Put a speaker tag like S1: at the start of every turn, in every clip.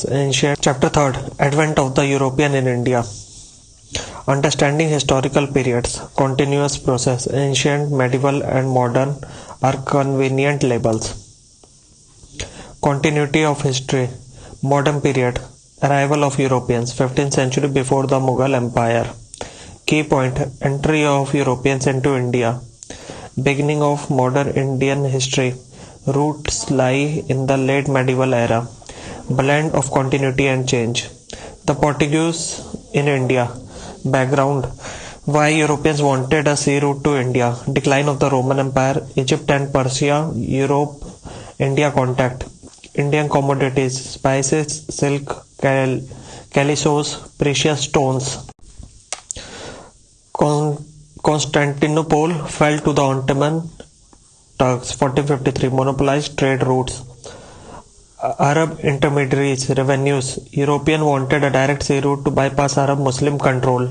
S1: Ancient Chapter 3 Advent of the European in India. Understanding historical periods, continuous process, ancient, medieval, and modern are convenient labels. Continuity of history, modern period, arrival of Europeans, 15th century before the Mughal Empire. Key point, entry of Europeans into India, beginning of modern Indian history, roots lie in the late medieval era. Blend of continuity and change. The Portuguese in India. Background. Why Europeans wanted a sea route to India. Decline of the Roman Empire. Egypt and Persia. Europe. India contact. Indian commodities. Spices, silk, calicoes, precious stones. Constantinople fell to the Ottoman Turks. 1453. Monopolized trade routes. Arab intermediaries, revenues. European wanted a direct sea route to bypass Arab Muslim control.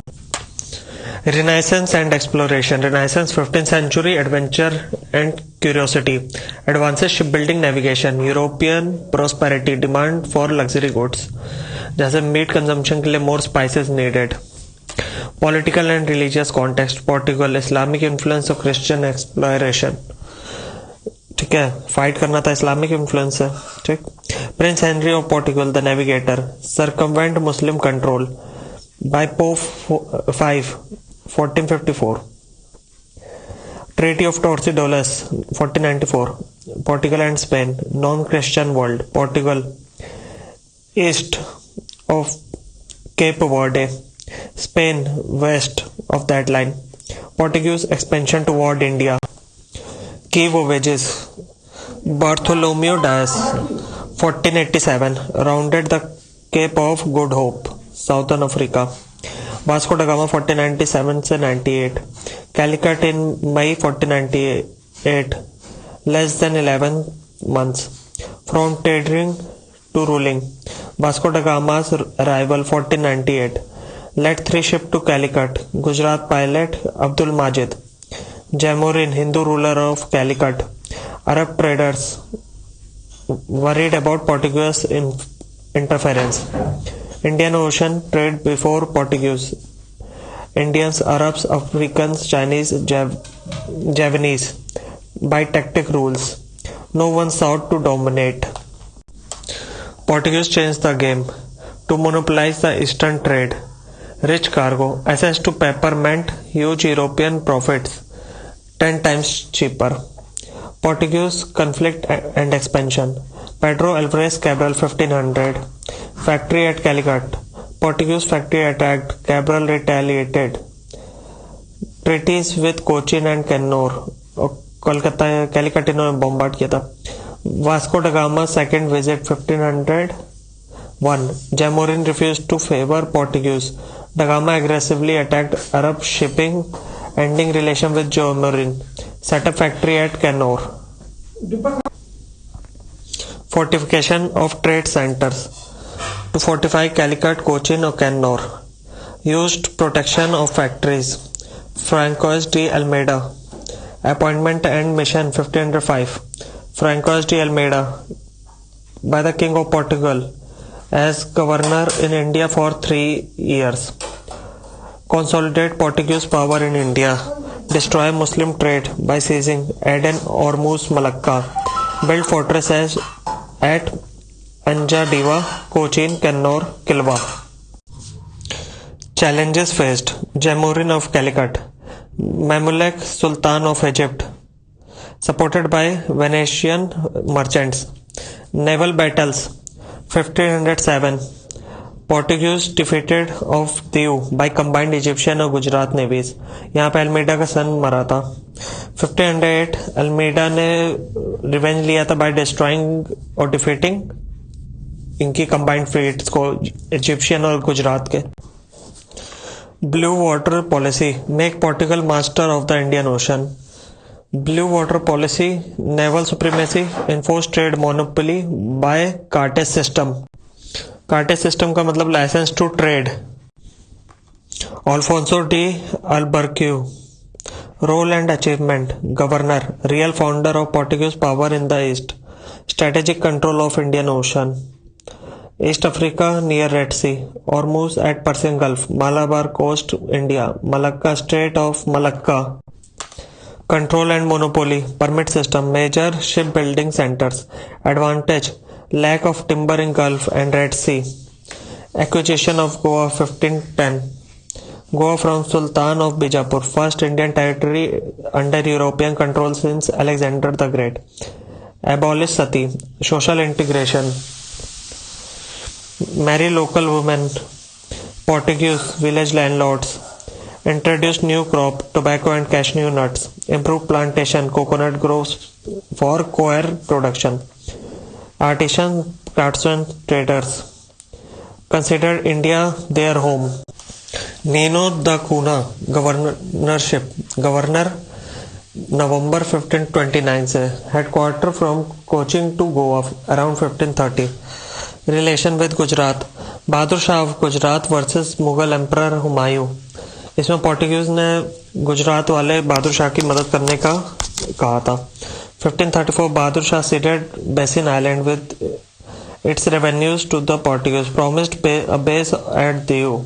S1: Renaissance and exploration. Renaissance 15th century, adventure and curiosity. Advances shipbuilding, navigation. European prosperity, demand for luxury goods. जैसे meet consumption के लिए more spices needed. Political and religious context. Portugal, Islamic influence of Christian exploration. ठीक है, fight करना था, Islamic influence है. ठीक. Prince Henry of Portugal the navigator, circumvent Muslim control by Pope 5 1454. Treaty of Tordesillas 1494. Portugal and Spain, non Christian world. Portugal east of Cape Verde, Spain west of that line. Portuguese expansion toward India. Key voyages. Bartholomew Dias 1487 rounded the Cape of Good Hope, Southern Africa. Vasco da Gama 1497 से 98. Calicut in May 1498. Less than 11 months. From trading to ruling. Vasco da Gama's arrival 1498. Led 3 ships to Calicut. Gujarat pilot Abdul Majid. Jamorin, Hindu ruler of Calicut. Arab traders worried about Portuguese interference. Indian Ocean trade before Portuguese. Indians, Arabs, Africans, Chinese, Javanese. By tactic rules. No one sought to dominate. Portuguese changed the game to monopolize the eastern trade. Rich cargo, access to paper meant huge European profits. 10 times cheaper. Portuguese conflict and expansion. Pedro Alvarez Cabral 1500. Factory at Calicut. Portuguese factory attacked. Cabral retaliated. Treaties with Cochin and Kannur. Kolkata Calicut इन्होंने bombard किया था. Vasco da Gama second visit 1501. Jamorin refused to favor Portuguese. Da Gama aggressively attacked Arab shipping, ending relation with Jamorin. Set up factory at Kannur. Fortification of trade centers. To fortify Calicut, Cochin or Kannur. Used protection of factories. Francois de Almeida. Appointment and mission 1505. Francois de Almeida by the King of Portugal as governor in India for 3 years. Consolidate Portuguese power in India. Destroy Muslim trade by seizing Aden, Ormuz, Malacca. Build fortresses at Anjadiva, Cochin, Kannur, Kilwa. Challenges faced. Jamorin of Calicut. Mamluk Sultan of Egypt. Supported by Venetian merchants. Naval battles 1507. Portuguese defeated of Diu by combined Egyptian और Gujarat navy's. यहाँ पे Almeida का सन मरा था. 1508 Almeida ने revenge लिया था by destroying और defeating इनकी combined fleets को, इजिप्शियन और गुजरात के. Blue water policy make Portugal master of the Indian Ocean. Blue water policy, naval supremacy, enforce trade monopoly by Cartes system. Cartaz system का मतलब licence to trade. Alfonso de Albuquerque. Role and achievement. Governor, real founder of Portuguese power in the east. Strategic control of Indian Ocean. East Africa near Red Sea, Hormuz at Persian Gulf, Malabar Coast, India, Malacca Strait of Malacca. Control and monopoly, permit system, major shipbuilding centers. Advantage, lack of timber in Gulf and Red Sea. Acquisition of Goa 1510. Goa from Sultan of Bijapur, first Indian territory under European control since Alexander the Great. Abolish sati, social integration. Marry local women. Portuguese village landlords. Introduce new crop, tobacco and cashew nuts. Improve plantation, coconut groves for coir production. Artisan, craftsmen, traders. Consider India their home. Nino da Cunha governorship, governor November 1529 से headquarter from Cochin to Goa around 1530. Relation with Gujarat, Bahadur Shah of Gujarat versus Mughal emperor Humayun. इसमें Portuguese ने गुजरात वाले बहादुर शाह की मदद करने का कहा था. 1534 Bahadur Shah ceded Bassein island with its revenues to the Portuguese, promised a base at Diu.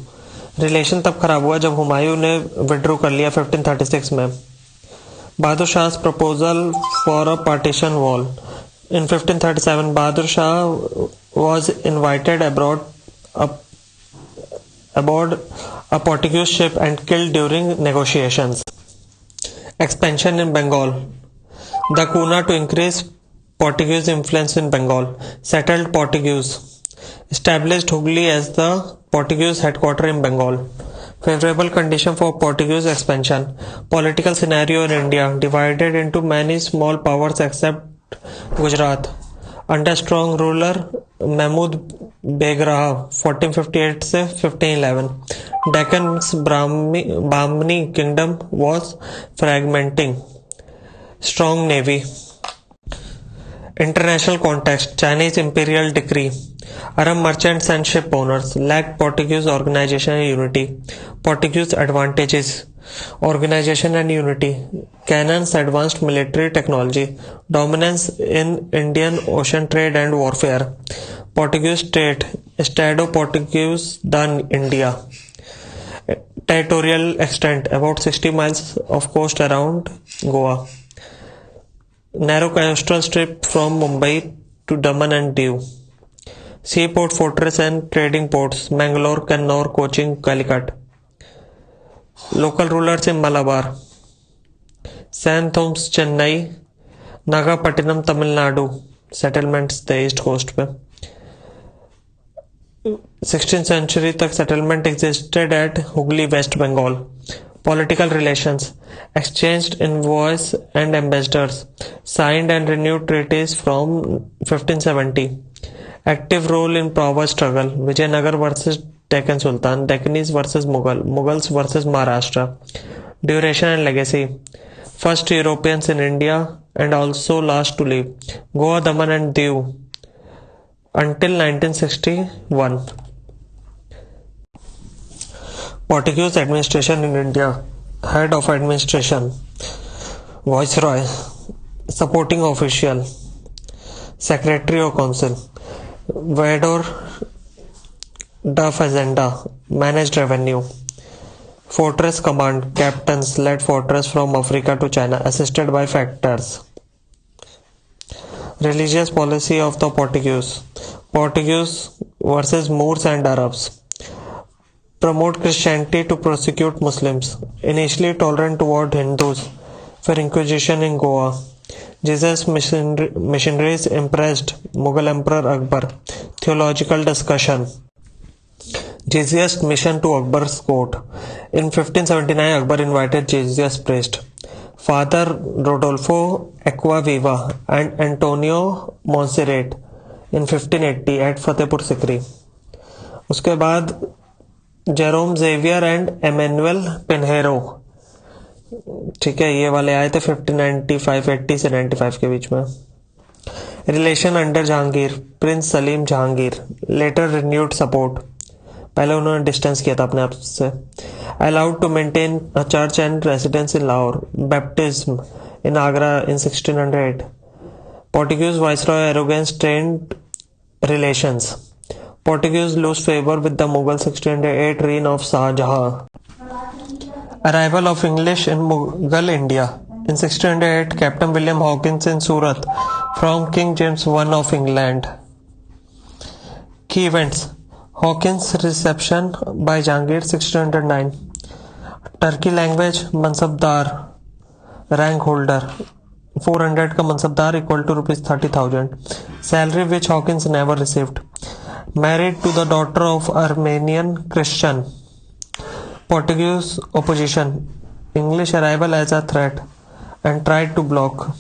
S1: Relation तब खराब हुआ जब हुमायूं ने विड्रॉ कर लिया 1536 में. Bahadur Shah proposal for a partition wall. In 1537, Bahadur Shah was invited aboard a Portuguese ship and killed during negotiations. Expansion in Bengal. The Cunha to increase Portuguese influence in Bengal. Settled Portuguese. Established Hooghly as the Portuguese headquarters in Bengal. Favorable condition for Portuguese expansion. Political scenario in India divided into many small powers except Gujarat. Under strong ruler Mahmud Begraha 1458 से 1511. Deccan's Bahmani kingdom was fragmenting. Strong navy. International context. Chinese imperial decree. Arab merchants and ship owners lacked Portuguese organization and unity. Portuguese advantages. Organization and unity. Cannons, advanced military technology. Dominance in Indian Ocean trade and warfare. Portuguese state. Estado Portuguese than India. Territorial extent about 60 miles of coast around Goa. Narrow coastal strip from Mumbai to Daman and Diu. Seaport, fortress and trading ports. Mangalore, Kannur, Cochin, Calicut. Local rulers in Malabar. St. Thomas, Chennai. Nagapattinam, Tamil Nadu. Settlements the east coast पे. 16th century तक settlement existed at Hooghly, West Bengal. Political relations. Exchanged envoys and ambassadors. Signed and renewed treaties from 1570. Active role in power struggle. Vijayanagar versus Deccan Sultan. Deccanese versus Mughals versus Maharashtra. Duration and legacy. First Europeans in India and also last to leave. Goa, Daman and Diu until 1961. Portuguese administration in India. Head of administration. Viceroy. Supporting official. Secretary of Council. Veedor da Fazenda. Managed revenue. Fortress command. Captains led fortress from Africa to China, assisted by factors. Religious policy of the Portuguese. Portuguese versus Moors and Arabs. Promote Christianity to persecute Muslims. Initially tolerant toward Hindus. For Inquisition in Goa. Jesus missionaries impressed Mughal Emperor Akbar. Theological discussion. Jesus mission to Akbar's court. In 1579, Akbar invited Jesus priest, Father Rodolfo Acquaviva and Antonio Monserrat in 1580 at Fatehpur Sikri. उसके बाद Jerome Xavier and Emmanuel पिन्हेरो, ठीक है, ये वाले आए थे 1595 80 से 95 के बीच में. Relation under Jahangir. Prince Salim Jahangir. Later renewed support. पहले उन्होंने डिस्टेंस किया था अपने आप से. Allowed to maintain a church and residence in Lahore. Baptism in Agra in 1608. Portuguese viceroy arrogance strained relations. Portuguese lose favor with the Mughal 1608 reign of Shah Jahan. Arrival of English in Mughal India. In 1608, Captain William Hawkins in Surat from King James I of England. Key events: Hawkins' reception by Jahangir 1609. Turkey language Mansabdar rank holder 400 का Mansabdar equal to ₹30,000. Salary which Hawkins never received. Married to the daughter of Armenian Christian. Portuguese opposition. English arrival as a threat and tried to block.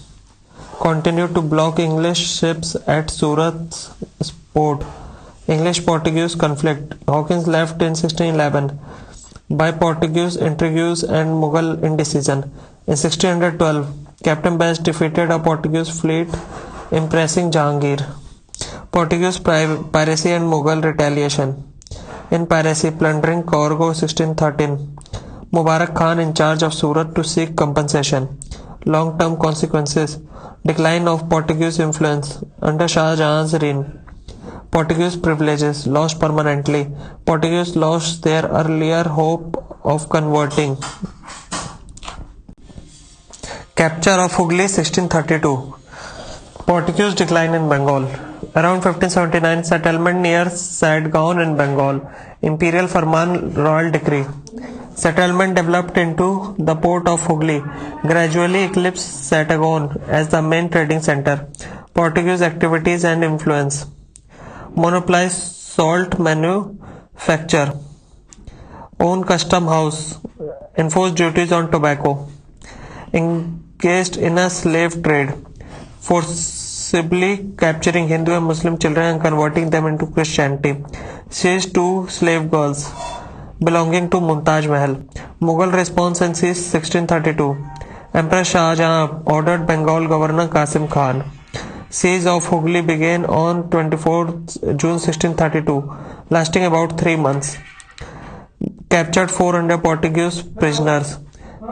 S1: Continued to block English ships at Surat's port. English-Portuguese conflict. Hawkins left in 1611 by Portuguese intrigues and Mughal indecision. In 1612, Captain Best defeated a Portuguese fleet, impressing Jahangir. Portuguese piracy and Mughal retaliation. In piracy, plundering cargo 1613. Mubarak Khan in charge of Surat to seek compensation. Long-term consequences. Decline of Portuguese influence under Shah Jahan's reign. Portuguese privileges lost permanently. Portuguese lost their earlier hope of converting. Capture of Hooghly 1632. Portuguese decline in Bengal. Around 1579, settlement near Sadgaon in Bengal. Imperial Farman Royal Decree. Settlement developed into the port of Hooghly, gradually eclipsed Sadgaon as the main trading center. Portuguese activities and influence. Monopolized salt manufacture. Own custom house. Enforced duties on tobacco. Engaged in a slave trade. Forcibly capturing Hindu and Muslim children and converting them into Christianity. Seized two slave girls belonging to Mumtaz Mahal. Mughal response and seized 1632. Emperor Shah Jahan ordered Bengal Governor Qasim Khan. Siege of Hooghly began on 24th June 1632, lasting about 3 months. Captured 400 Portuguese prisoners.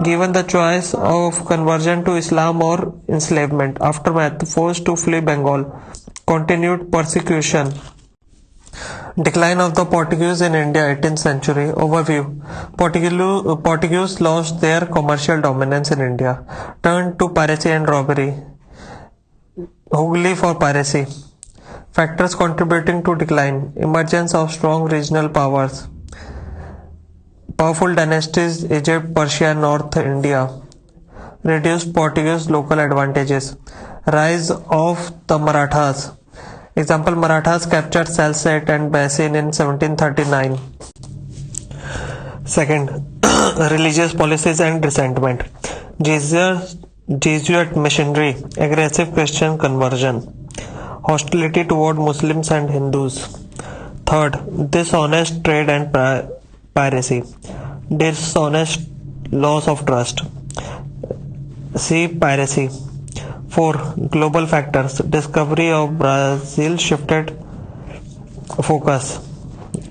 S1: Given the choice of conversion to Islam or enslavement, aftermath forced to flee Bengal. Continued persecution. Decline of the Portuguese in India, 18th century. Overview. Portuguese lost their commercial dominance in India, turned to piracy and robbery. Hooghly for piracy. Factors contributing to decline. Emergence of strong regional powers. Powerful dynasties Egypt, Persia, North India. Reduced Portuguese local advantages. Rise of the Marathas. Example, Marathas captured Salsette and Bassein in 1739. Second, religious policies and resentment. Jesuit missionary, aggressive Christian conversion, hostility toward Muslims and Hindus. Third, dishonest trade and piracy, dishonest loss of trust. See piracy. 4. Global factors. Discovery of Brazil shifted focus.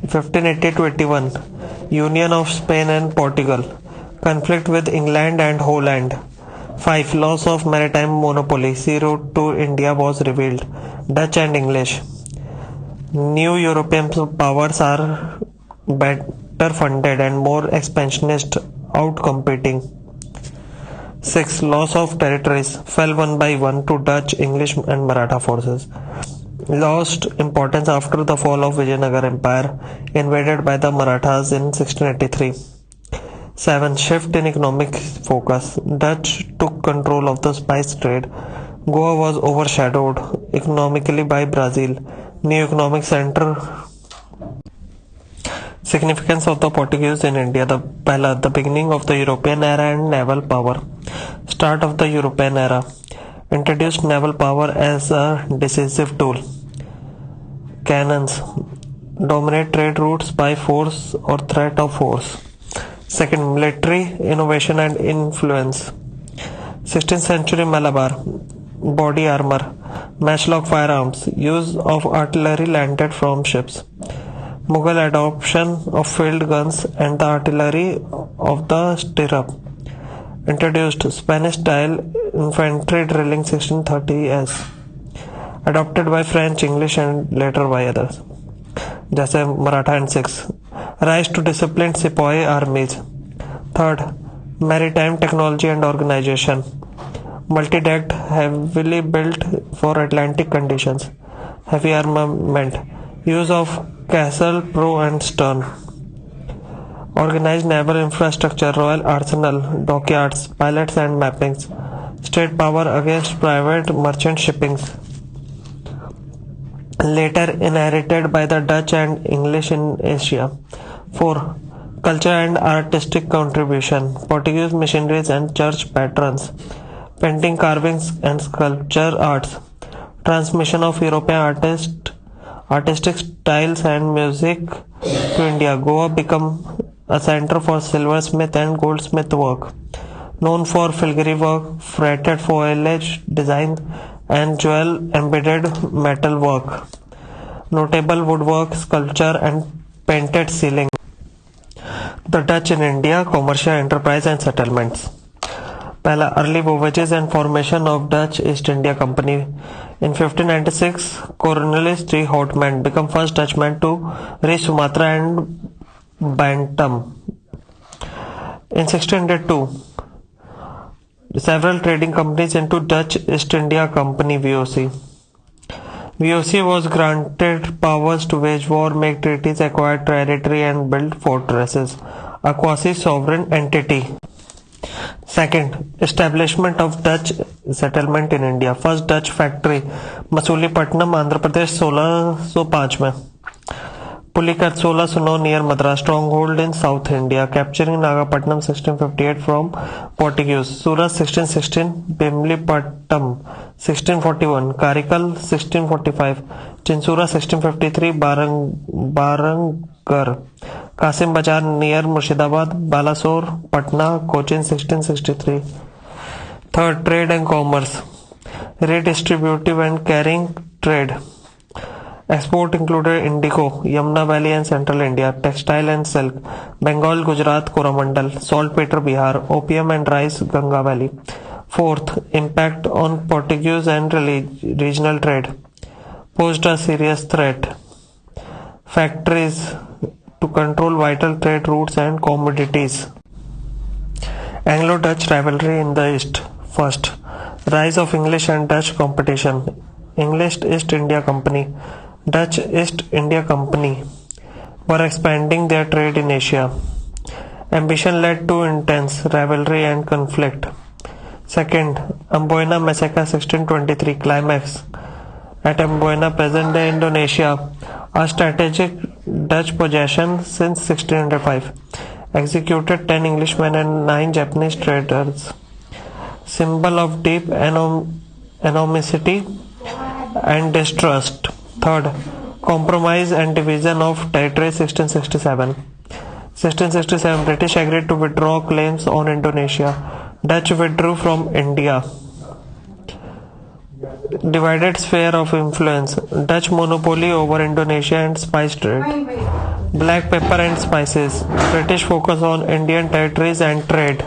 S1: 1580 to 81. Union of Spain and Portugal. Conflict with England and Holland. 5. Loss of maritime monopoly. Sea route to India was revealed. Dutch and English. New European powers are better funded and more expansionist, outcompeting. 6. Loss of territories. Fell one by one to Dutch, English and Maratha forces. Lost importance after the fall of Vijayanagar Empire, invaded by the Marathas in 1683. 7. Shift in economic focus. Dutch took control of the spice trade. Goa was overshadowed economically by Brazil. New economic center. Significance of the Portuguese in India. The beginning of the European era and naval power. Start of the European era. Introduced naval power as a decisive tool. Cannons. Dominate trade routes by force or threat of force. Second, military innovation and influence. 16th century Malabar. Body armor. Matchlock firearms. Use of artillery landed from ships. Mughal adoption of field guns and the artillery of the stirrup. Introduced Spanish-style infantry drilling 1630s. Adopted by French, English and later by others. जैसे Maratha and Sikhs. Rise to discipline sipahi armies. Third, maritime technology and organisation. Multi-decked, heavily built for Atlantic conditions. Heavy armament. Use of castle, prow and stern. Organized naval infrastructure, royal arsenal, dockyards, pilots and mappings. State power against private merchant shippings. Later inherited by the Dutch and English in Asia. 4. Culture and artistic contribution. Portuguese missionaries and church patrons. Painting, carvings and sculpture arts. Transmission of European artistic styles and music to India. Goa became a center for silversmith and goldsmith work. Known for filigree work, fretted foliage design and jewel embedded metal work. Notable woodwork, sculpture and painted ceiling. The Dutch in India, commercial enterprise and settlements. पहला, early voyages and formation of Dutch East India Company. In 1596, Cornelis de Houtman became first Dutchman to reach Sumatra and Bantam. In 1602, several trading companies into Dutch East India Company (VOC). VOC was granted powers to wage war, make treaties, acquire territory and build fortresses, a quasi-sovereign entity. Second, establishment of Dutch settlement in India. First Dutch factory, Masulipatam, Andhra Pradesh, 1605 में. Pulikat 1609 near Madras. Stronghold in South India, capturing Nagapatnam 1658 from Portuguese. Surat 1616, Bimlipatam 1641, Karikal 1645, Chinsura 1653, Barangar, Kasim Bazar near Murshidabad, Balasore, Patna, Cochin 1663. Third, trade and commerce. Redistributive and carrying trade. Export included indigo, Yamuna Valley and Central India, textile and silk, Bengal, Gujarat, Coromandel, saltpeter, Bihar, opium and rice, Ganga Valley. Fourth, impact on Portuguese and regional trade. Posed a serious threat. Factories to control vital trade routes and commodities. Anglo-Dutch rivalry in the East. First, rise of English and Dutch competition. English East India Company, Dutch East India Company were expanding their trade in Asia. Ambition led to intense rivalry and conflict. Second, Amboina Massacre 1623 climax. At Amboina, present-day Indonesia, a strategic Dutch possession since 1605, executed 10 Englishmen and 9 Japanese traders. Symbol of deep animosity and distrust. Third, compromise and division of territory 1667. 1667, British agreed to withdraw claims on Indonesia. Dutch withdrew from India. Divided sphere of influence. Dutch monopoly over Indonesia and spice trade. Black pepper and spices. British focus on Indian territories and trade.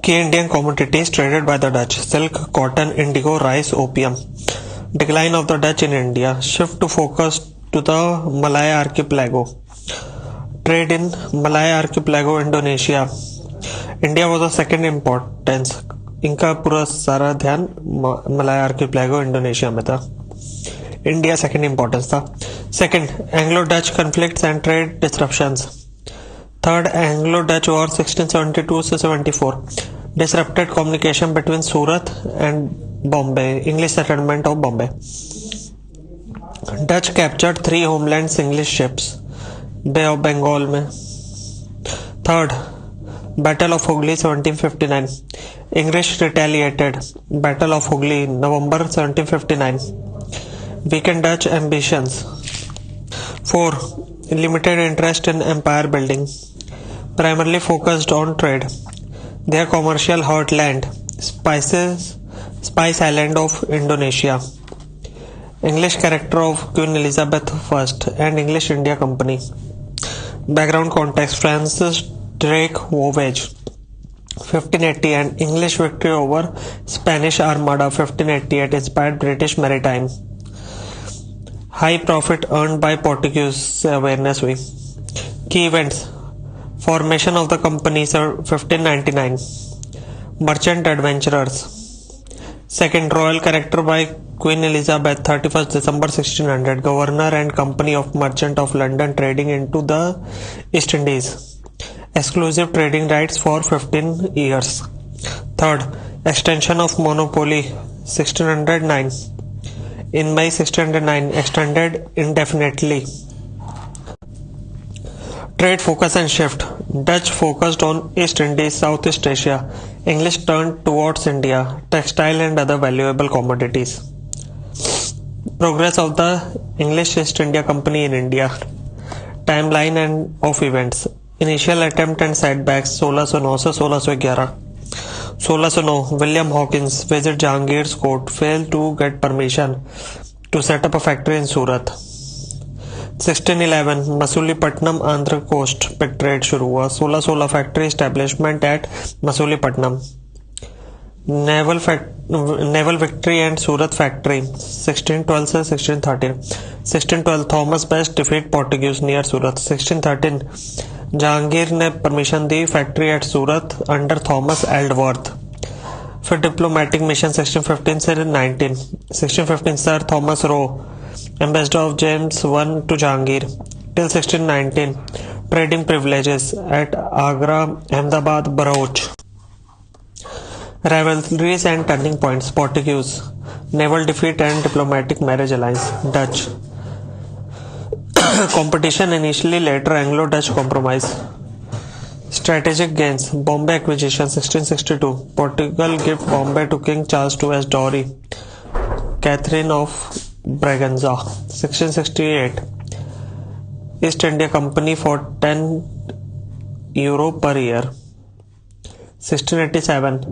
S1: Key Indian commodities traded by the Dutch: silk, cotton, indigo, rice, opium. Decline of the Dutch in India. Shift to focus to the Malay Archipelago. Trade in Malay Archipelago, Indonesia. India was the second importance. इनका पूरा सारा ध्यान Malaya archipelago Indonesia में था. India second importance था. Second, Anglo Dutch conflicts and trade disruptions. Third, Anglo Dutch war 1672 से 74 disrupted communication between Surat and Bombay, English settlement of Bombay. Dutch captured 3 homelands English ships, Bay of Bengal में. Third, Battle of Hooghly 1759. English retaliated. Battle of Hooghly, November 1759. Weakened Dutch ambitions. 4. Limited interest in empire building. Primarily focused on trade. Their commercial heartland, Spice Island of Indonesia. English character of Queen Elizabeth I and English India Company. Background context: Francis Drake voyage 1580 and English victory over Spanish Armada 1588 inspired British maritime. High profit earn by Portuguese से awareness हुई। की events, formation of the company 1599, merchant adventurers, second royal character bye queen Elizabeth 31 December 1600, governor and company of merchant of London trading into the east Indies, exclusive trading rights for 15 years. Third, extension of monopoly 1609. In May 1609, extended indefinitely. Trade focus and shift. Dutch focused on East Indies, Southeast Asia. English turned towards India, textile and other valuable commodities. Progress of the English East India Company in India. Timeline and of events. Initial attempt and setbacks 1609 से 1611. 1609 William Hawkins visit Jahangir's court, failed to get permission to set up a factory in Surat. 1611 Masulipatnam Andhra coast पे trade शुरू हुआ। 1616 factory establishment at Masulipatnam. Naval victory and Surat factory 1612 से 1613। 1612 Thomas Best defeat Portuguese near Surat. 1613 Jahangir ने permission दी factory at Surat under Thomas Aldworth. फिर diplomatic mission 1615 से 19। 1615 Sir Thomas Roe ambassador of James one to Jahangir till 1619। Trading privileges at Agra, Ahmedabad, Broach. Rivalries and turning points. Portuguese, naval defeat and diplomatic marriage alliance. Dutch, competition initially, later Anglo-Dutch compromise. Strategic gains. Bombay acquisition 1662. Portugal gift Bombay to King Charles II as dowry. Catherine of Braganza 1668. East India Company for €10 per year. 1687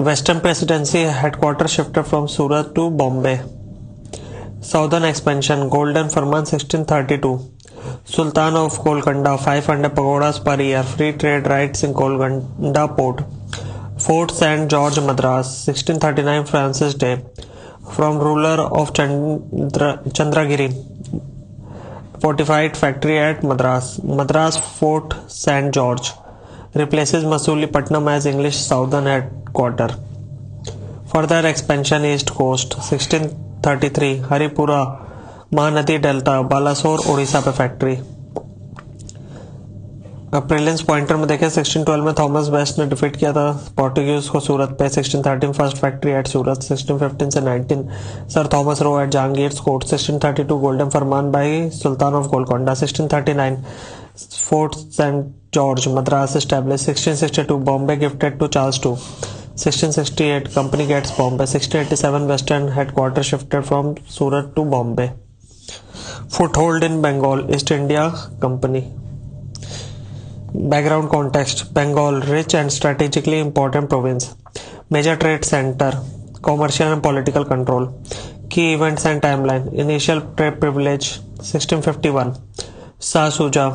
S1: Western Presidency headquarters shifted from Surat to Bombay. Southern expansion. Golden Farman 1632. Sultan of Golconda 500 pagodas per year. Free trade rights in Golconda port. Fort St. George, Madras 1639 Francis Day. From ruler of Chandragiri. Fortified factory at Madras. Madras Fort St. George replaces Masulipattnam as English southern headquarter. Further expansion east coast 1633 Haripura Mahanadi delta Balasore Orissa पे factory. Prelims pointer में देखें 1612 में Thomas best ने defeat किया था Portuguese को सूरत पे। 1613 first factory at सूरत। 1615 से 19 Sir Thomas Roe at Jahangir's court. 1632 golden farman by sultan of Golconda. 1639 Fort Saint George Madras established. 1662 Bombay gifted to Charles II. 1668 company gets Bombay. 1687 Western headquarters shifted from Surat to Bombay. Foothold in Bengal, East India Company. Background context. Bengal, rich and strategically important province. Major trade center. Commercial and political control. Key events and timeline. Initial trade privilege 1651. Shah Shuja,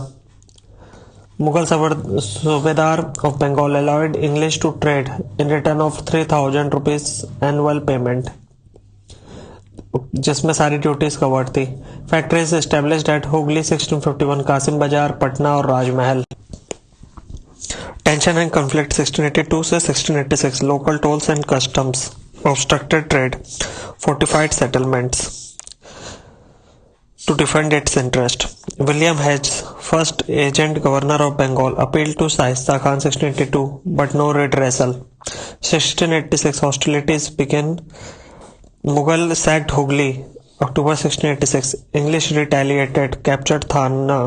S1: Mughal Subedar of Bengal, allowed English to trade in return of 3,000 rupees annual payment, जिसमें सारी duties covered थी। Factories established at Hooghly 1651, Kasim Bazar, Patna और राजमहल। Tension and conflict 1682 से 1686, local tolls and customs, obstructed trade, fortified settlements to defend its interest. William Hedges, first agent governor of Bengal, appealed to Shaista Khan 1682, but no redressal. 1686 hostilities began. Mughal sacked Hooghly, October 1686. English retaliated, captured Thana,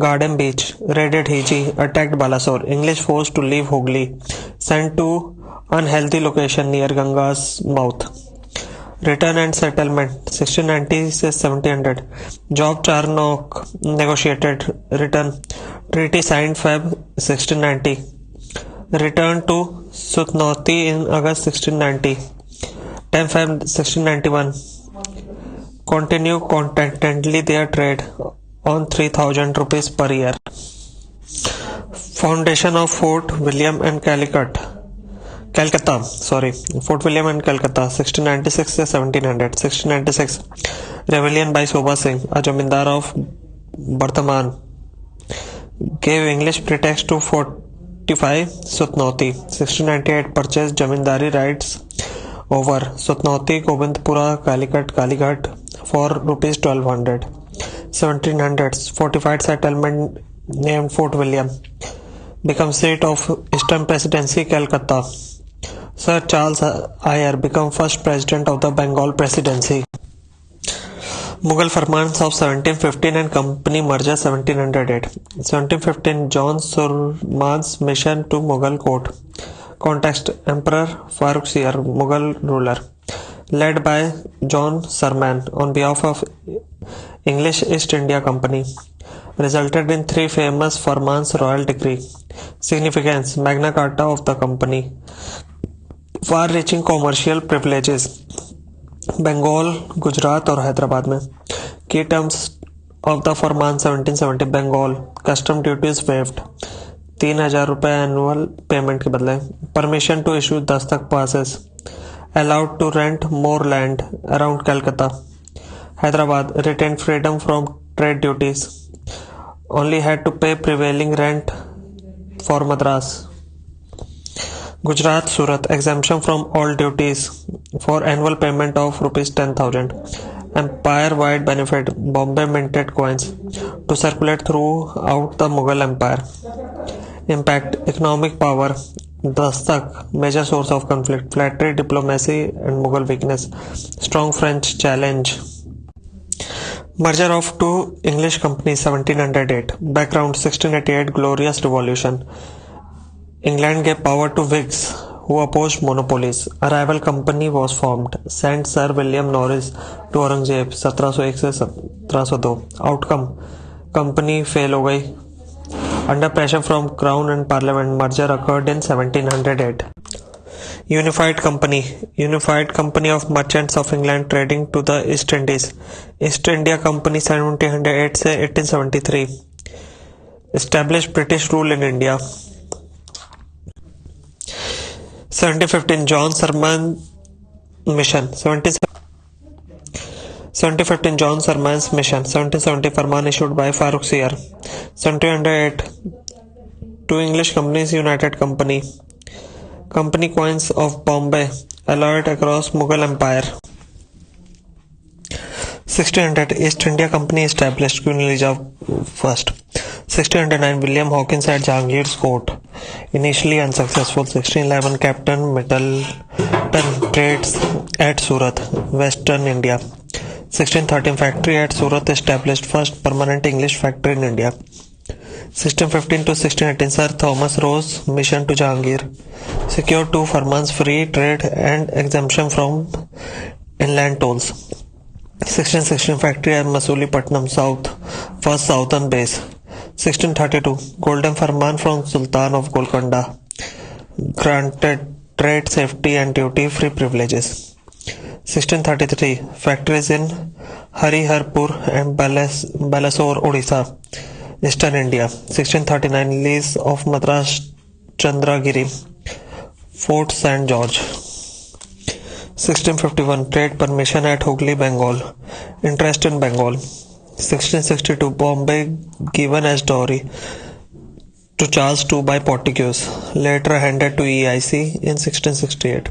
S1: Garden Beach, raided Hiji, attacked Balasore. English forced to leave Hooghly, sent to unhealthy location near Ganga's mouth. Return and settlement 1690 से 1700. Job Charnock negotiated return. Treaty signed Feb 1690. Return to Sutnauti in August 1690. 10 Feb 1691. Continue contentedly their trade on 3,000 rupees per year. Foundation of Fort William and Calicut. Calcutta, sorry, Fort William and Calcutta, 1696 to 1700. 1696, rebellion by Sobha Singh, a jamindar of Bardhaman, gave English pretext to fortify Sutnauti. 1698, purchased jamindari rights over Sutnauti, Gobindpura, Kalighat for rupees 1200. 1700s, fortified settlement named Fort William become seat of Eastern Presidency, Calcutta. Sir Charles Iyer become first president of the Bengal Presidency. Mughal Farmans of 1715 and Company merger 1708. 1715, John Surman's mission to Mughal court. Context: Emperor Farrukhsiyar, Mughal ruler, led by John Surman on behalf of English East India Company, resulted in three famous Farman's royal decree. Significance: Magna Carta of the company. Far-reaching commercial privileges Bengal, Gujarat और हैदराबाद में. की terms of the farman 1770. Bengal, custom duties waived, 3000 रुपये annual payment के बदले. Permission to issue dastak passes. Allowed to rent more land around Calcutta. Hyderabad, retain freedom from trade duties, only had to pay prevailing rent for Madras. Gujarat, Surat, exemption from all duties for annual payment of rupees 10,000. Empire-wide benefit, Bombay minted coins to circulate throughout the Mughal Empire. Impact, economic power, Dastak, major source of conflict, flattery, diplomacy and Mughal weakness, strong French challenge. Merger of two English companies 1708. Background: 1688 Glorious Revolution. England gave power to Whigs who opposed monopolies. A rival company was formed. Sent Sir William Norris to Aurangzeb 1701 से 1702. Outcome: company fail हो गई. Under pressure from Crown and Parliament, merger occurred in 1708. Unified Company of Merchants of England trading to the East Indies. East India Company 1708 से 1873. Established British rule in India. 1715 John Surman mission. 1715 John Surman's mission. 1770 Farman issued by Farrukhsiyar. 1708 two English companies united. Company coins of Bombay alloyed across Mughal Empire. 1600 East India Company established. Queen Elizabeth first. 1609 William Hawkins at Jahangir's court, initially unsuccessful. 1611 Captain Middleton trades at Surat, Western India. 1613 factory at Surat established, first permanent English factory in India. 1615 to 1618 Sir Thomas Roe's mission to Jahangir, secured two Farmans free trade and exemption from inland tolls. 1616 factory at Masulipatam South, first southern base. 1632 Golden Farman from Sultan of Golconda, granted trade safety and duty free privileges. 1633 factories in Hariharpur and Balasore, Odisha, Eastern India. 1639 lease of Madras Chandragiri, Fort St. George. 1651 trade permission at Hooghly, Bengal, interest in Bengal. 1662 Bombay given as dowry to Charles II by Portuguese, later handed to EIC in 1668.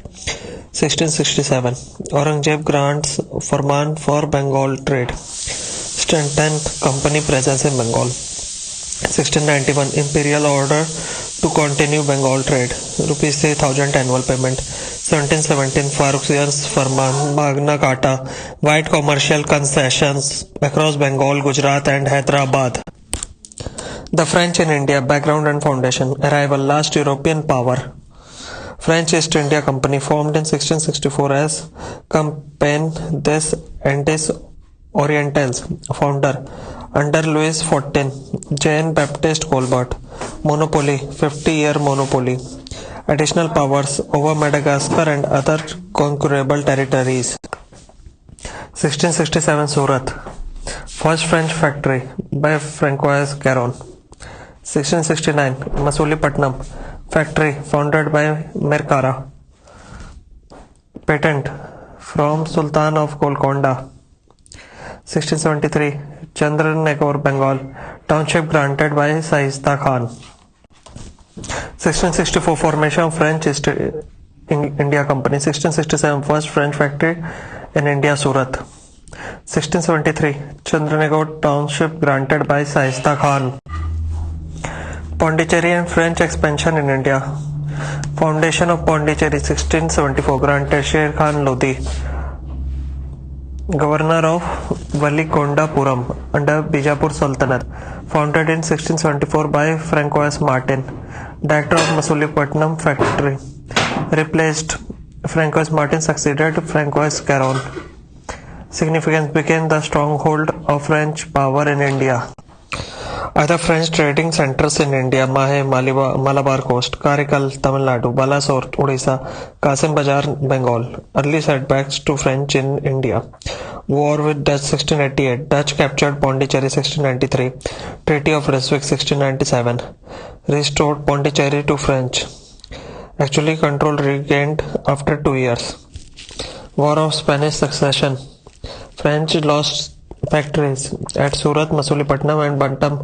S1: 1667 Aurangzeb grants Farman for Bengal trade, strengthened company presence in Bengal. 1691 Imperial order to continue Bengal trade, rupees 3,000 annual payment. 1717 Farrukhsiyar's Farman, Magna Carta, wide commercial concessions across Bengal, Gujarat and Hyderabad. The French in India, background and foundation. Arrival: last European power. French East India Company formed in 1664 as Compagnie des Indes Orientales. Founder under Louis XIV, Jean-Baptiste Colbert. Monopoly: 50-year monopoly. Additional powers over Madagascar and other conquerable territories. 1667 Surat, first French factory by Francois Caron. 1669 Masulipatam factory founded by Mercara. Patent from Sultan of Golconda. 1673 Chandranagore, Bengal. Township granted by Shaista Khan. 1664 Formation of French East India Company. 1667 First French factory in India, Surat. 1673 Chandranagore Township granted by Shaista Khan. Pondicherry and French expansion in India. Foundation of Pondicherry 1674 granted Sher Khan Lodi, Governor of Valikondapuram under Bijapur Sultanate. Founded in 1674 by Francois Martin, Director of Masulipatam factory. Replaced Francois Martin, succeeded Francois Caron. Significance: became the stronghold of French power in India. Other French trading centers in India: Mahe, Malabar Coast, Karikal, Tamil Nadu, Balasore, Odisha, Kasim Bazar, Bengal. Early setbacks to French in India. War with Dutch 1688. Dutch captured Pondicherry 1693. Treaty of Ryswick 1697. Restored Pondicherry to French. Actually control regained after 2 years. War of Spanish Succession. French lost factories at Surat, Masulipatam and Bantam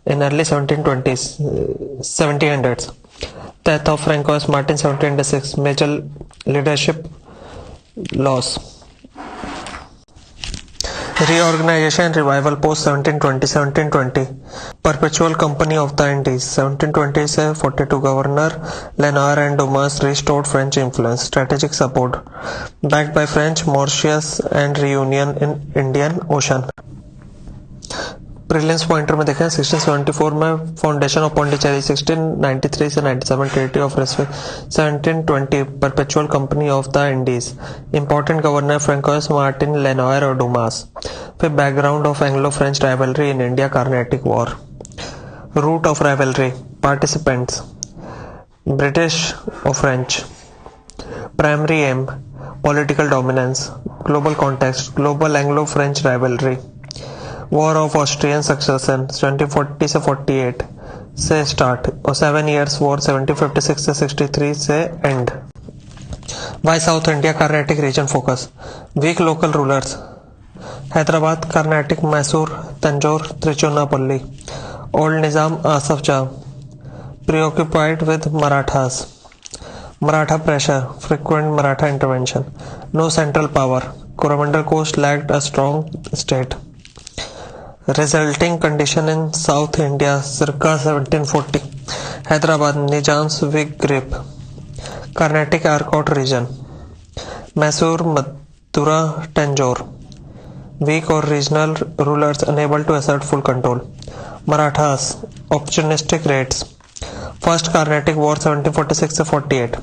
S1: in early 1700s. Death of Francois Martin 1706. Major leadership loss. Reorganization and revival post 1720. Perpetual Company of the Indies 1720 से 42. Governor Lenoir and Dumas restored French influence. Strategic support backed by French, Mauritius and reunion in Indian Ocean. Prelims pointer में देखें 1674 में foundation of Pondicherry, 1693 से 97 treaty of Ryswick, 1720 perpetual company of the Indies, important governor Francois Martin, Lenoir और Dumas. फिर background of Anglo French rivalry in India, Carnatic war. Root of rivalry, participants British और French. Primary aim political dominance. Global context global Anglo French rivalry. War of Austrian succession 1740 से 48 से start और 7 years war 1756 से 63 से end. Why south India Carnatic region focus. Weak local rulers Hyderabad, Carnatic, Mysore, Tanjore, Trichinopoly. Old Nizam Asaf Jah. Preoccupied with Marathas. Maratha pressure, frequent Maratha intervention. No central power. Coromandel coast lacked a strong state. Resulting condition in South India circa 1740. Hyderabad, Nizam's weak grip. Carnatic Arcot region. Mysore, Mathura, Tanjore. Weak or regional rulers unable to assert full control. Marathas, opportunistic raids. First Carnatic War 1746 to 48.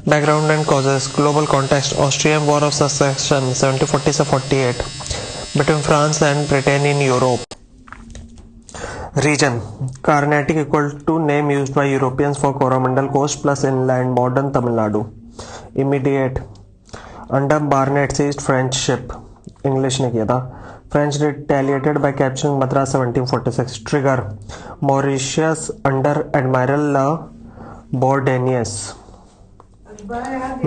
S1: Background and causes. Global context. Austrian War of Succession 1740 to 48. Between France and Britain in Europe. Region. Carnatic equal to name used by Europeans for Coromandel Coast plus inland modern Tamil Nadu. Immediate. Under Barnett seized French ship. English ने किया था. French retaliated by capturing Madras 1746. Trigger. Mauritius under Admiral La Bourdonnais.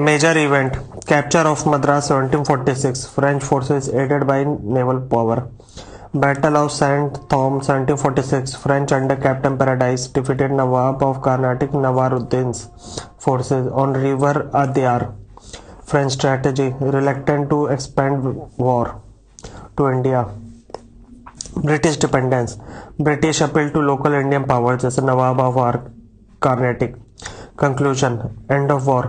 S1: Major event. Capture of Madras 1746. French forces aided by naval power. Battle of Saint Thom 1746. French under Captain Paradise defeated Nawab of Carnatic Nawaruddin's forces on river Adyar. French strategy. Reluctant to expand war to India. British dependence. British appeal to local Indian powers जैसे नवाब of Carnatic. Conclusion. End of war.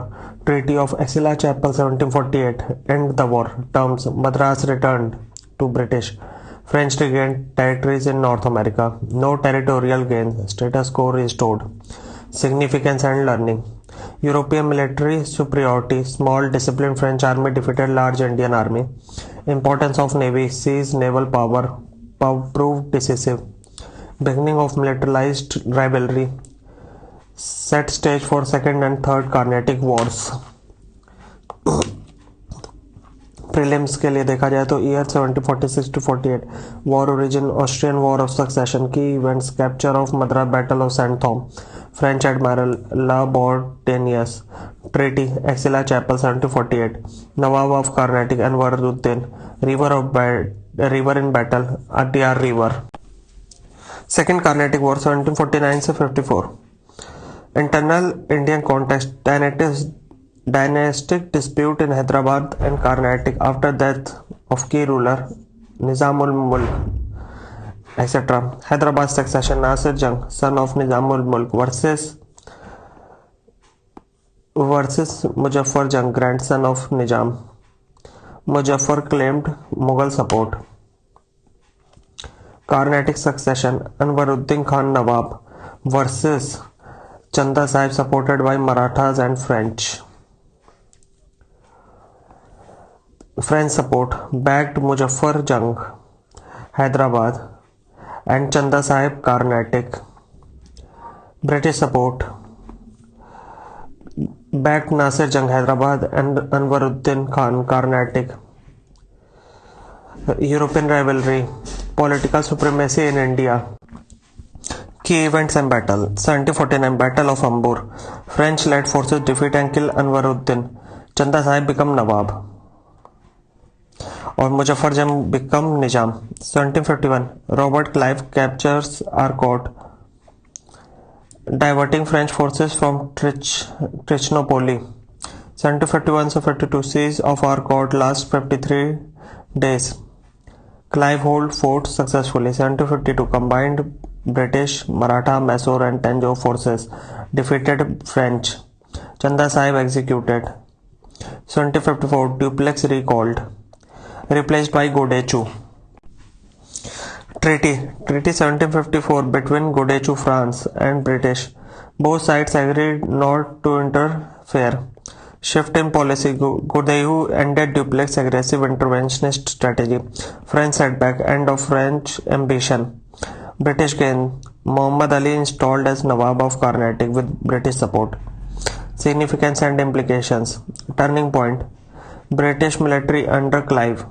S1: Treaty of Exila Chapel 1748. End the war. Terms. Madras returned to British. French regained territories in North America. No territorial gains. Status quo restored. Significance and learning. European military superiority. Small disciplined French army defeated large Indian army. Importance of navy. Seized naval power. Proved decisive. Beginning of militarized rivalry. Set stage for second and third Carnatic wars. Prelims के लिए देखा जाए तो year 1746 to 48. War origin. Austrian war of succession. Key events. Capture of Madras. Battle of Saint Thome. French Admiral La Bourdonnais Treaty, Axilla Chapel 1748, Nawab of Carnatic Anwaruddin, River in Battle, Adyar River. Second Carnatic War 1749-54. Internal Indian context, dynastic dispute in Hyderabad and Carnatic after death of key ruler Nizamul Mulk, etc. Hyderabad succession, Nasir Jung, son of Nizamul Mulk versus Muzaffar Jung, grandson of Nizam. Muzaffar claimed Mughal support. Carnatic succession, Anwaruddin Khan Nawab versus Chanda Sahib, supported by Marathas and French. French support backed Muzaffar Jung, Hyderabad, and Chanda Sahib, Carnatic. British support backed Nasir Jung, Hyderabad, and Anwaruddin Khan, Carnatic. European rivalry, political supremacy in India. Key events and battle. 1749 Battle of Ambur. French-led forces defeat and kill Anwaruddin. Chanda Sahib become Nawab और मुजफ्फर जंग become Nizam. 1751 Robert Clive captures Arcot, diverting French forces from Trichinopoli. 1751-52 Siege of Arcot lasts 53 days. Clive hold fort successfully. 1752 Combined British, Maratha, Mysore and Tanjore forces defeated French. Chanda Sahib executed. 1754 Dupleix recalled, replaced by Godechu. Treaty 1754 between Godechu, France and British. Both sides agreed not to interfere. Shift in policy, Godechu ended Dupleix aggressive interventionist strategy. French setback, end of French ambition. British gain, Muhammad Ali installed as Nawab of Carnatic with British support. Significance and implications. Turning point, British military under Clive,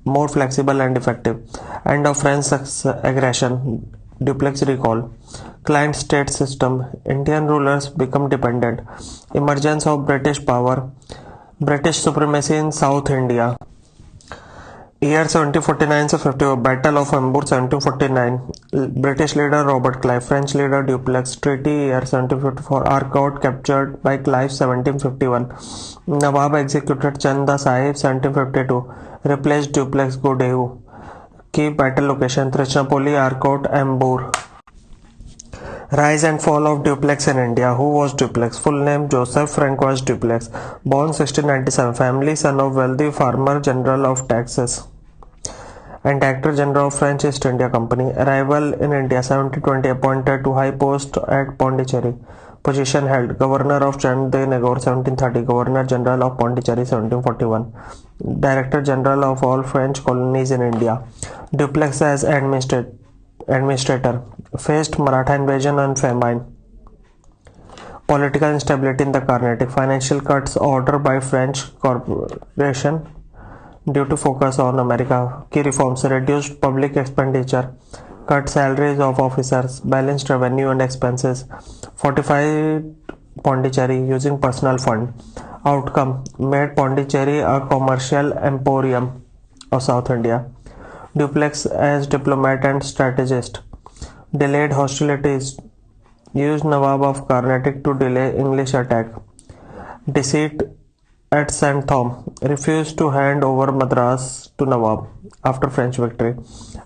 S1: more flexible and effective. End of French aggression, Dupleix recall. Client state system, Indian rulers become dependent. Emergence of British power, British supremacy in South India. Year 1749-50, Battle of Ambur 1749, British leader Robert Clive, French leader Dupleix. Treaty year 1754, Arcot captured by Clive 1751, Nawab executed Chanda Sahib 1752, replaced Dupleix Godechu. Key battle location, Trichinopoli, Arcot, Ambur. Rise and fall of Dupleix in India. Who was Dupleix? Full name Joseph Francois Dupleix. Born 1697. Family son of wealthy farmer general of Texas and Director General of French East India Company. Arrival in India 1720. Appointed to high post at Pondicherry. Position held Governor of Chandigarh 1730. Governor General of Pondicherry 1741. Director General of all French colonies in India. Dupleix as administrator. Faced Maratha invasion and famine. Political instability in the Carnatic. Financial cuts ordered by French corporation due to focus on America. Key reforms: reduced public expenditure, cut salaries of officers, balanced revenue and expenses, fortified Pondicherry using personal fund. Outcome: made Pondicherry a commercial emporium of South India. Dupleix as diplomat and strategist. Delayed hostilities. Used Nawab of Carnatic to delay English attack. Deceit at St. Thom. Refused to hand over Madras to Nawab after French victory.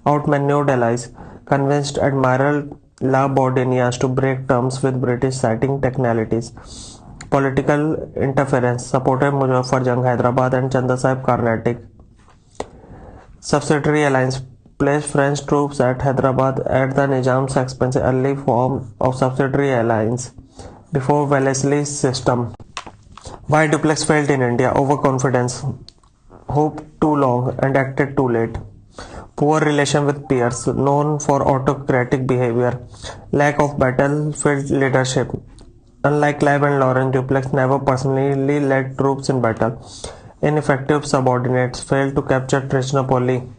S1: Outmaneuvered allies. Convinced Admiral La Bourdonnais to break terms with British, citing technicalities. Political interference. Supported Muzaffar Jung, Hyderabad and Chanda Sahib, Carnatic. Subsidiary alliance. Placed French troops at Hyderabad at the Nizam's expense. Early form of subsidiary alliance before Wellesley's system. Why Dupleix failed in India? Overconfidence, hoped too long and acted too late. Poor relation with peers, known for autocratic behavior. Lack of battlefield leadership. Unlike Clive and Lawrence, Dupleix never personally led troops in battle. Ineffective subordinates, failed to capture Trichinopoli.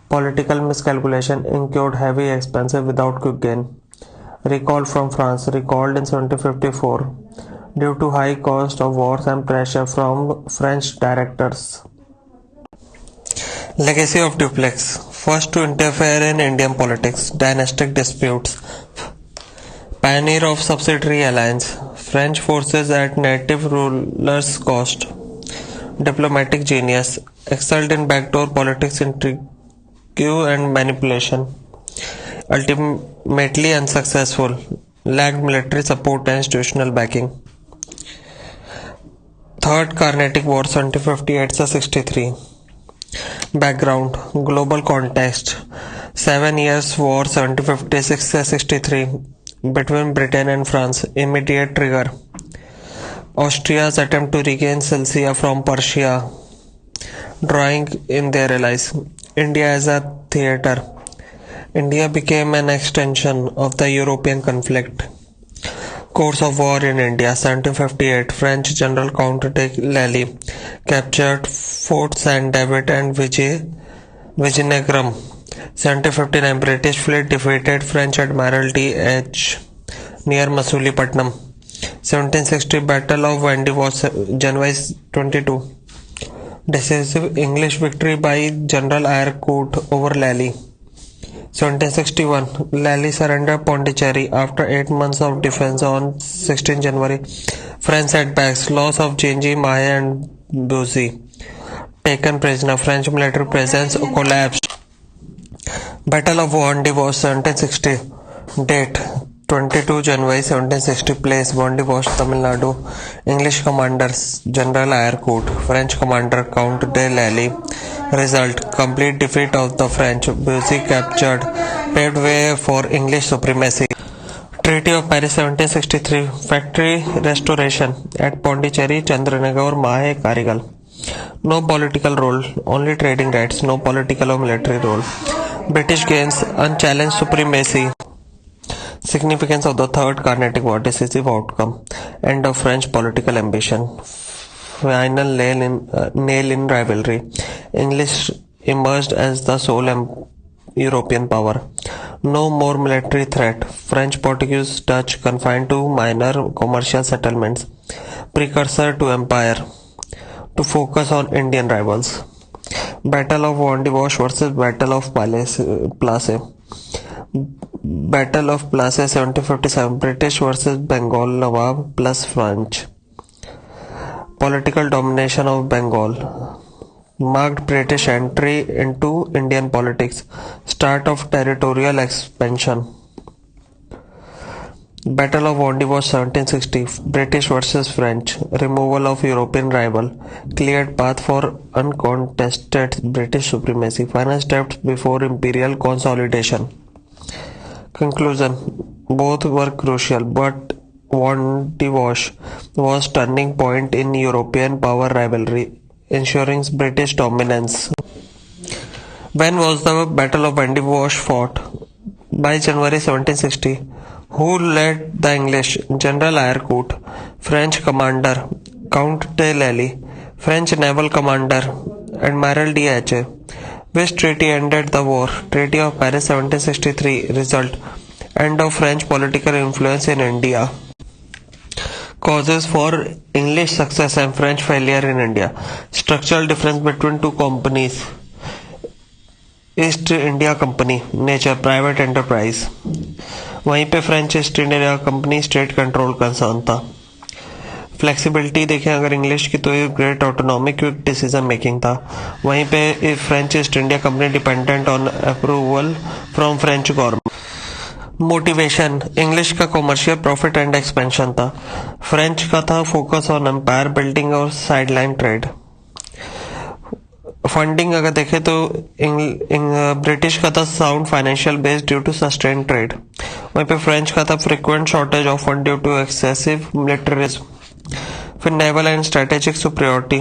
S1: Political miscalculation, incurred heavy expenses without quick gain. recalled from France, recalled in 1754 due to high cost of wars and pressure from French directors. Legacy of Dupleix. First to interfere in Indian politics, dynastic disputes. Pioneer of subsidiary alliance. French forces at native rulers' cost. Diplomatic genius. Excelled in backdoor politics, intrigue and manipulation. Ultimately unsuccessful. Lacked military support and institutional backing. Third Carnatic War 1758-63. Background. Global context. 7 years war 1756-63 between Britain and France. Immediate trigger. Austria's attempt to regain Silesia from Prussia, drawing in their allies. India as a theatre. India became an extension of the European conflict. Course of war in India 1758. French General Count de Lally captured Fort Saint David and Vijayanagaram. 1759. British fleet defeated French Admiralty H near Masulipatam. 1760. Battle of Vandewash, January 22. Decisive English victory by General Eyrecourt over Lally. 1761. Lally surrendered Pondicherry after 8 months of defense on 16 January. French setbacks. Loss of Genji, Mahe and Bussy. Taken prisoner. French military presence collapsed. Battle of Vandewash 1760. Date 22 January 1760. Place Vandewash, Tamil Nadu. English commanders General Eyrecourt. French commander Count de Lally. Result: complete defeat of the French. Bussy captured, paved way for English supremacy. Treaty of Paris 1763. Factory restoration at Pondicherry, Chandranagar, Mahe, Karigal. No political role, only trading rights. No political or military role. British gains unchallenged supremacy. Significance of the Third Carnatic War. Decisive outcome. End of French political ambition. Final nail in rivalry. English emerged as the sole European power. No more military threat. French, Portuguese, Dutch confined to minor commercial settlements. Precursor to empire. To focus on Indian rivals. Battle of Vandewash versus Battle of Place. Battle of Place 1757. British versus Bengal Nawab plus French. Political domination of Bengal. Marked British entry into Indian politics. Start of territorial expansion. Battle of Vandewash 1760. British versus French. Removal of European rival. Cleared path for uncontested British supremacy. Final steps before imperial consolidation. Conclusion. Both were crucial, but Vandewash was turning point in European power rivalry, ensuring British dominance. When was the Battle of Vandewash fought? By January 1760. Who led the English? General Eyrecourt. French commander Count de Lally. French naval commander Admiral D.H. Which treaty ended the war? Treaty of Paris 1763. Result: end of French political influence in India. Causes for English success and French failure in India. Structural difference between two companies. East India company, nature private enterprise. वहीं पे French east India company state control concern था. Flexibility देखें अगर English की तो ये great autonomic quick decision making था. वहीं पे French east India company dependent on approval from French government. Motivation English का कॉमर्शियल प्रॉफिट एंड एक्सपेंशन था. फ्रेंच का था फोकस ऑन एम्पायर बिल्डिंग और साइडलाइन ट्रेड. फंडिंग अगर देखें तो ब्रिटिश का था sound financial base due to sustain trade. वहीं पे फ्रेंच का था frequent shortage of fund due to excessive militarism. फिर naval and strategic superiority.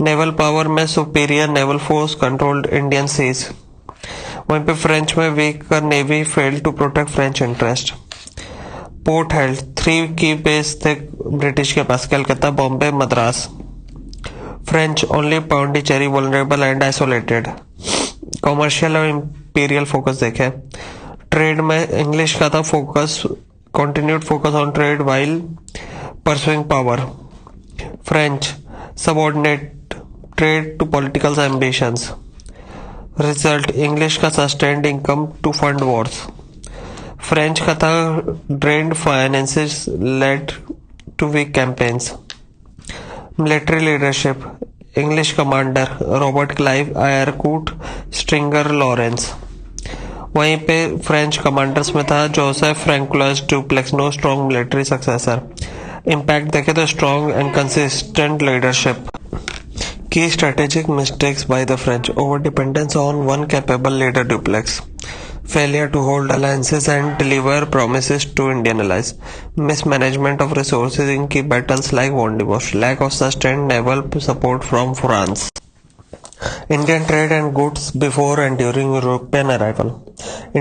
S1: Naval power में superior naval force controlled Indian seas. वहीं पे फ्रेंच में weak navy failed to protect French interest. Port held 3 key base थे British के पास, Calcutta, Bombay, Madras. French only Pondicherry vulnerable and isolated. Commercial और imperial focus देखें. Trade में इंग्लिश का था focus, continued focus on trade while pursuing power. French, subordinate trade to political ambitions. Result, English का sustained income to fund wars. French का था drained finances led to weak campaigns. Military leadership, English commander Robert Clive, Ayrcourt, Stringer, Lawrence. वहीं पे French commanders में था Joseph Francois Dupleix, no strong military successor. Impact देखे तो strong and consistent leadership. की strategic mistakes by the French, over dependence on one capable leader Dupleix, failure to hold alliances and deliver promises to Indian allies, mismanagement of resources in key battles like Vandebosch, lack of sustained naval support from France. Indian trade and goods before and during European arrival.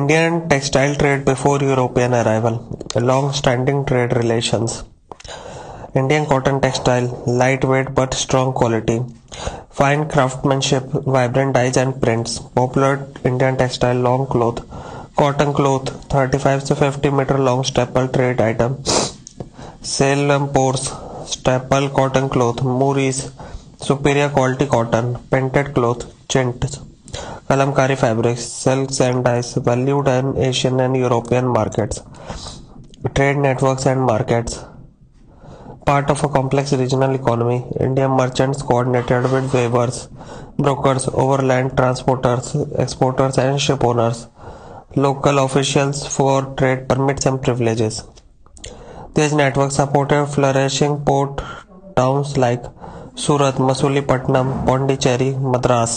S1: Indian textile trade before European arrival. Long-standing trade relations. Indian cotton textile, lightweight but strong quality. Fine craftsmanship, vibrant dyes and prints. Popular Indian textile long cloth. Cotton cloth, 35 to 50 meter long staple trade item. Salem pores, staple cotton cloth. Muris, superior quality cotton, painted cloth, chintz, kalamkari fabrics, silks and dyes, valued in Asian and European markets. Trade networks and markets. Part of a complex regional economy, Indian merchants coordinated with weavers, brokers, overland transporters, exporters and ship owners, local officials for trade permits and privileges. These networks supported flourishing port towns like Surat, Masulipatam, Pondicherry, Madras.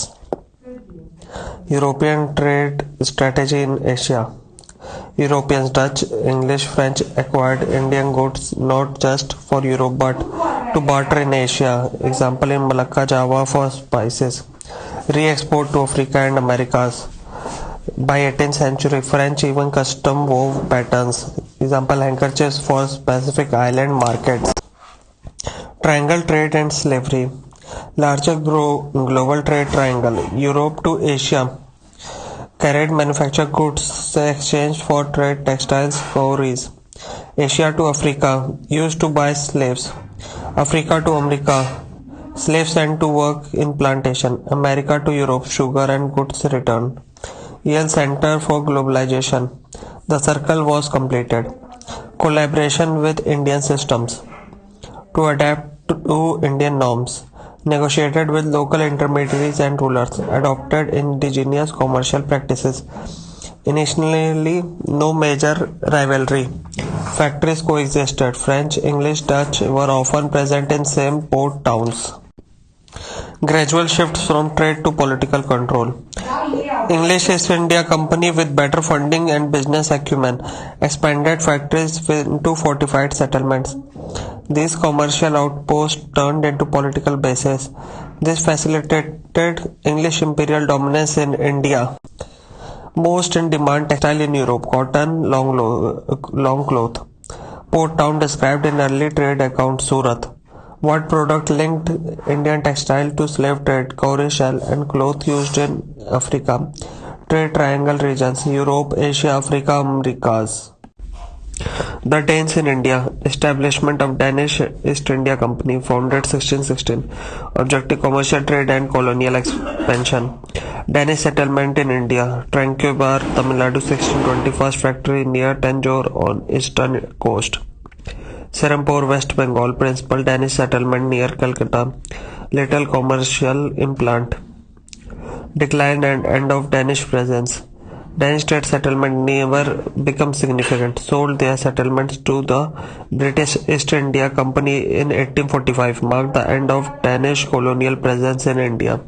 S1: European trade strategy in Asia. Europeans, Dutch, English, French acquired Indian goods not just for Europe but to barter in Asia. Example in Malacca, Java for spices. Re-export to Africa and Americas. By 18th century, French even custom wove patterns. Example handkerchiefs for specific island markets. Triangle trade and slavery. Larger global trade triangle, Europe to Asia, carried manufactured goods exchanged for trade textiles, cowries. Asia to Africa, used to buy slaves. Africa to America, slaves sent to work in plantation. America to Europe, sugar and goods returned. Yale Center for Globalization. The circle was completed. Collaboration with Indian systems. To adapt to Indian norms, negotiated with local intermediaries and rulers, adopted indigenous commercial practices. Initially, no major rivalry. Factories coexisted. French, English, Dutch were often present in same port towns. Gradual shifts from trade to political control. English East India Company, with better funding and business acumen, expanded factories into fortified settlements. These commercial outposts turned into political bases. This facilitated English imperial dominance in India. Most in demand textile in Europe, cotton, long cloth. Port town described in early trade account, Surat. What product linked Indian textile to slave trade, cowrie shell and cloth used in Africa. Trade triangle regions, Europe, Asia, Africa, Americas. The Danes in India. Establishment of Danish East India Company, founded 1616. Objective commercial trade and colonial expansion. Danish settlement in India. Tranquebar, Tamil Nadu, 1621. Factory near Tanjore on eastern coast. Serampore, West Bengal. Principal Danish settlement near Calcutta. Little commercial implant. Decline and end of Danish presence. Danish trade settlement never become significant. Sold their settlements to the British East India Company in 1845. Marked the end of Danish colonial presence in India.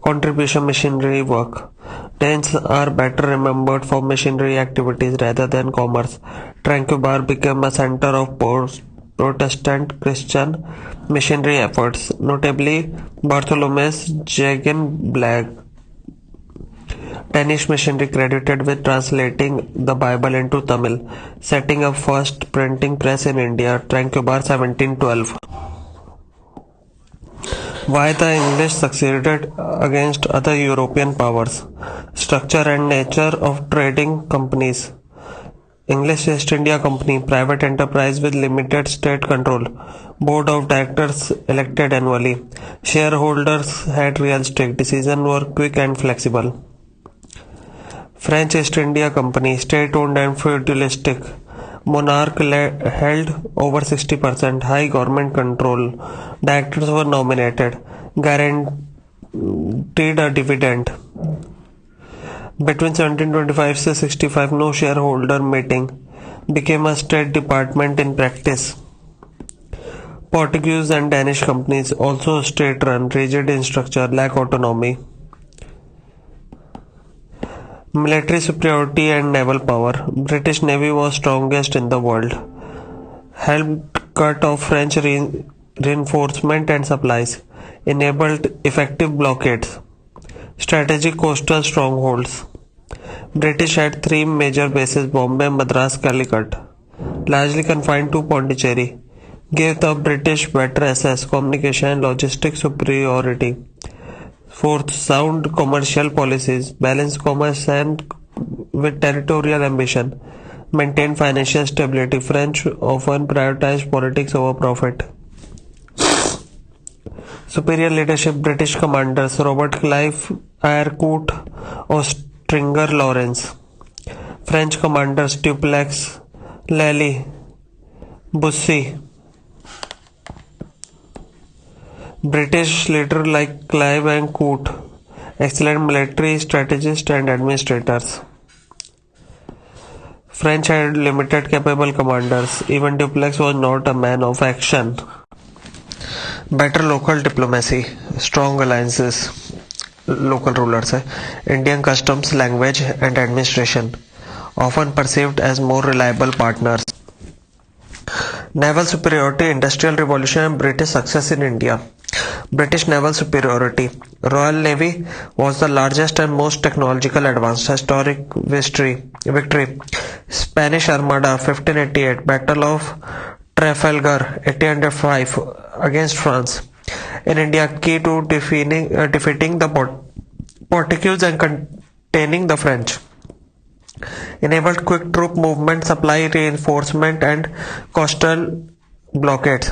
S1: Contribution machinery work. Danes are better remembered for machinery activities rather than commerce. Tranquebar became a center of Protestant Christian missionary efforts, notably Bartholomew's Jagan Black. Danish missionary credited with translating the Bible into Tamil, setting up first printing press in India, Tranquebar 1712. Why the English succeeded against other European powers. Structure and nature of trading companies. English East India Company, private enterprise with limited state control. Board of directors elected annually. Shareholders had real stake. Decisions were quick and flexible. French East India Company, state-owned and feudalistic. Monarch held over 60%. High government control. Directors were nominated. Guaranteed a dividend. Between 1725 to 65, no shareholder meeting became a state department in practice. Portuguese and Danish companies, also state-run, rigid in structure, lack autonomy. Military superiority and naval power. British Navy was strongest in the world. Helped cut off French reinforcement and supplies. Enabled effective blockades. Strategic coastal strongholds. British had three major bases: Bombay, Madras, Calicut, largely confined to Pondicherry. Gave the British better access, communication and logistic superiority. Fourth, sound commercial policies, balanced commerce and with territorial ambition. Maintained financial stability. French often prioritized politics over profit. Superior leadership. British commanders Robert Clive, Eyrecourt, Stringer Lawrence. French commanders Dupleix, Lally, Bussy. British leaders like Clive and Coote, excellent military strategists and administrators. French had limited capable commanders. Even Dupleix was not a man of action. Better local diplomacy, strong alliances, local rulers, Indian customs, language and administration, often perceived as more reliable partners. Naval superiority, industrial revolution and British success in India. British naval superiority. Royal Navy was the largest and most technological advanced. Historic victory. Spanish Armada 1588. Battle of Trafalgar 1805 against France. In India, key to defeating the Portuguese and containing the French. Enabled quick troop movement, supply reinforcement and coastal blockades.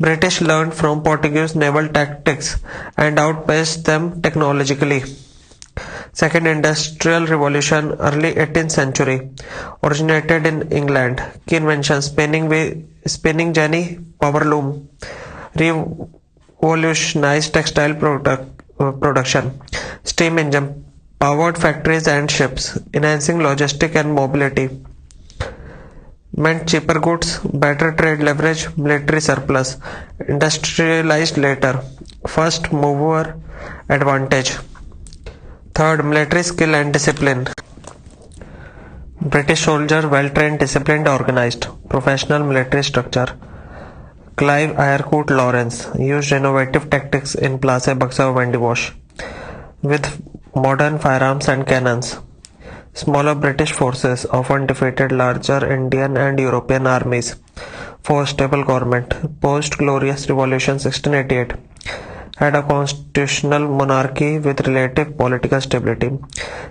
S1: British learned from Portuguese naval tactics and outpaced them technologically. Second Industrial Revolution, early 18th century, originated in England. Key inventions: spinning jenny, power loom, revolutionized textile production, steam engine, powered factories and ships, enhancing logistics and mobility. Meant cheaper goods, better trade leverage, military surplus. Industrialized later. First mover advantage. Third, military skill and discipline. British soldiers well trained, disciplined, organized. Professional military structure. Clive Eyrecourt Lawrence used innovative tactics in Plassey, Buxar, Wendiwash with modern firearms and cannons. Smaller British forces often defeated larger Indian and European armies. Four, stable government. Post-Glorious Revolution 1688 had a constitutional monarchy with relative political stability.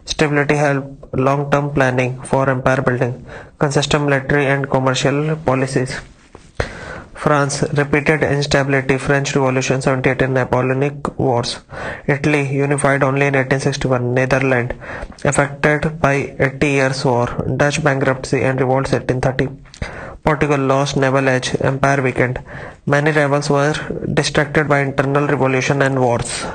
S1: Stability helped long-term planning for empire building, consistent military and commercial policies. France, repeated instability, French Revolution 1788 and Napoleonic Wars. Italy, unified only in 1861. Netherlands, affected by 80 Years' War, Dutch bankruptcy and revolts 1830. Portugal lost naval edge, empire weakened. Many rivals were distracted by internal revolution and wars.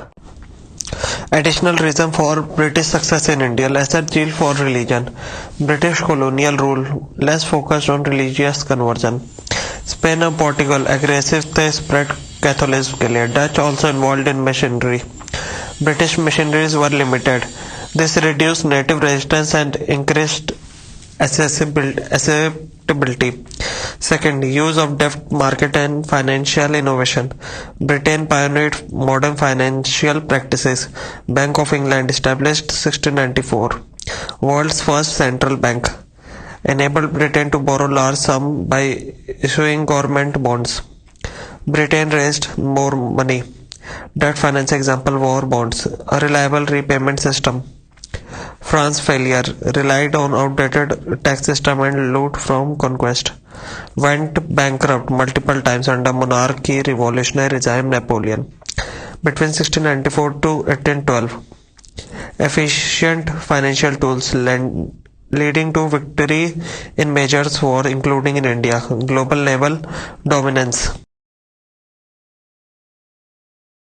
S1: Additional reason for British success in India: lesser zeal for religion. British colonial rule less focused on religious conversion. Spain and Portugal aggressive थे spread Catholicism के लिए. Dutch also involved in missionary. British missionaries were limited. This reduced native resistance and increased acceptability. Second, use of debt market and financial innovation. Britain pioneered modern financial practices. Bank of England established 1694. World's first central bank. Enabled Britain to borrow large sums by issuing government bonds. Britain raised more money. Debt finance example war bonds. A reliable repayment system. France failure relied on outdated tax system and loot from conquest. Went bankrupt multiple times under monarchy revolutionary regime Napoleon. Between 1694 to 1812. Efficient financial tools leading to victory in major wars including in India. Global naval dominance.